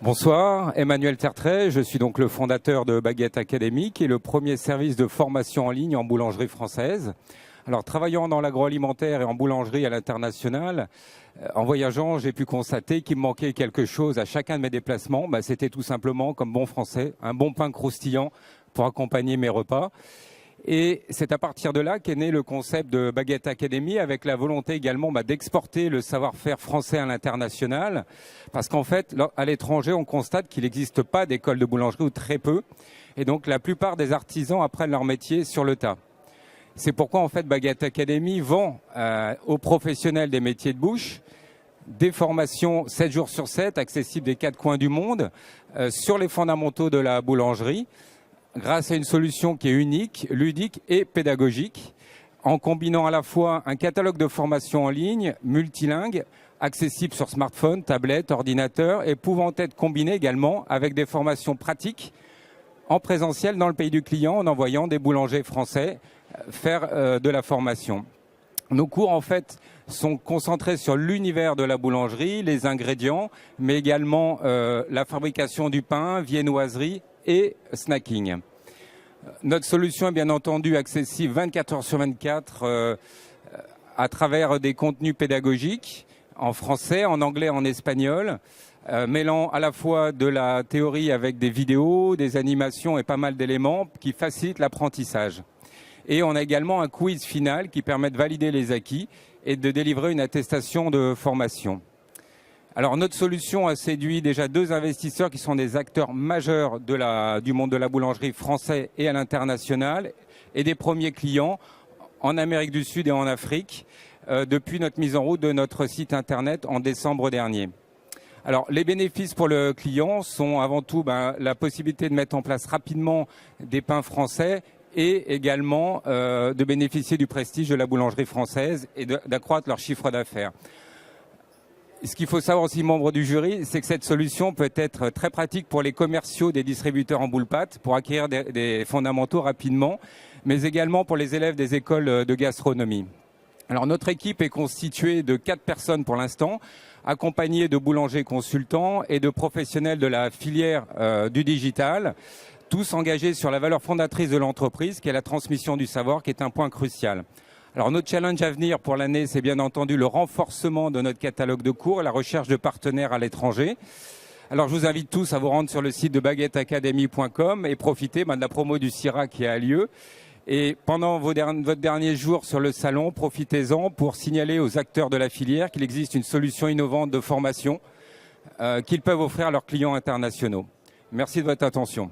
Bonsoir, Emmanuel Tertrais, je suis donc le fondateur de Baguette Academy, qui est le premier service de formation en ligne en boulangerie française. Alors, travaillant dans l'agroalimentaire et en boulangerie à l'international, en voyageant, j'ai pu constater qu'il me manquait quelque chose à chacun de mes déplacements. C'était tout simplement, comme bon français, un bon pain croustillant pour accompagner mes repas. Et c'est à partir de là qu'est né le concept de Baguette Academy, avec la volonté également d'exporter le savoir-faire français à l'international. Parce qu'en fait, à l'étranger, on constate qu'il n'existe pas d'école de boulangerie, ou très peu. Et donc, la plupart des artisans apprennent leur métier sur le tas. C'est pourquoi, en fait, Baguette Academy vend aux professionnels des métiers de bouche des formations 7 jours sur 7, accessibles des 4 coins du monde, sur les fondamentaux de la boulangerie, grâce à une solution qui est unique, ludique et pédagogique, en combinant à la fois un catalogue de formations en ligne, multilingue, accessible sur smartphone, tablette, ordinateur, et pouvant être combiné également avec des formations pratiques en présentiel dans le pays du client, en envoyant des boulangers français faire de la formation. Nos cours, en fait, sont concentrés sur l'univers de la boulangerie, les ingrédients, mais également la fabrication du pain, viennoiserie et snacking. Notre solution est bien entendu accessible 24 heures sur 24 à travers des contenus pédagogiques en français, en anglais, en espagnol, mêlant à la fois de la théorie avec des vidéos, des animations et pas mal d'éléments qui facilitent l'apprentissage. Et on a également un quiz final qui permet de valider les acquis et de délivrer une attestation de formation. Alors notre solution a séduit déjà 2 investisseurs qui sont des acteurs majeurs du monde de la boulangerie français et à l'international, et des premiers clients en Amérique du Sud et en Afrique depuis notre mise en route de notre site internet en décembre dernier. Alors les bénéfices pour le client sont avant tout la possibilité de mettre en place rapidement des pains français et également de bénéficier du prestige de la boulangerie française et d'accroître leur chiffre d'affaires. Ce qu'il faut savoir aussi, membres du jury, c'est que cette solution peut être très pratique pour les commerciaux des distributeurs en boule-pâte pour acquérir des fondamentaux rapidement, mais également pour les élèves des écoles de gastronomie. Alors notre équipe est constituée de 4 personnes pour l'instant, accompagnées de boulangers consultants et de professionnels de la filière du digital, tous engagés sur la valeur fondatrice de l'entreprise, qui est la transmission du savoir, qui est un point crucial. Alors notre challenge à venir pour l'année, c'est bien entendu le renforcement de notre catalogue de cours et la recherche de partenaires à l'étranger. Alors je vous invite tous à vous rendre sur le site de baguetteacademy.com et profiter de la promo du CIRA qui a lieu. Et pendant votre dernier jour sur le salon, profitez-en pour signaler aux acteurs de la filière qu'il existe une solution innovante de formation qu'ils peuvent offrir à leurs clients internationaux. Merci de votre attention.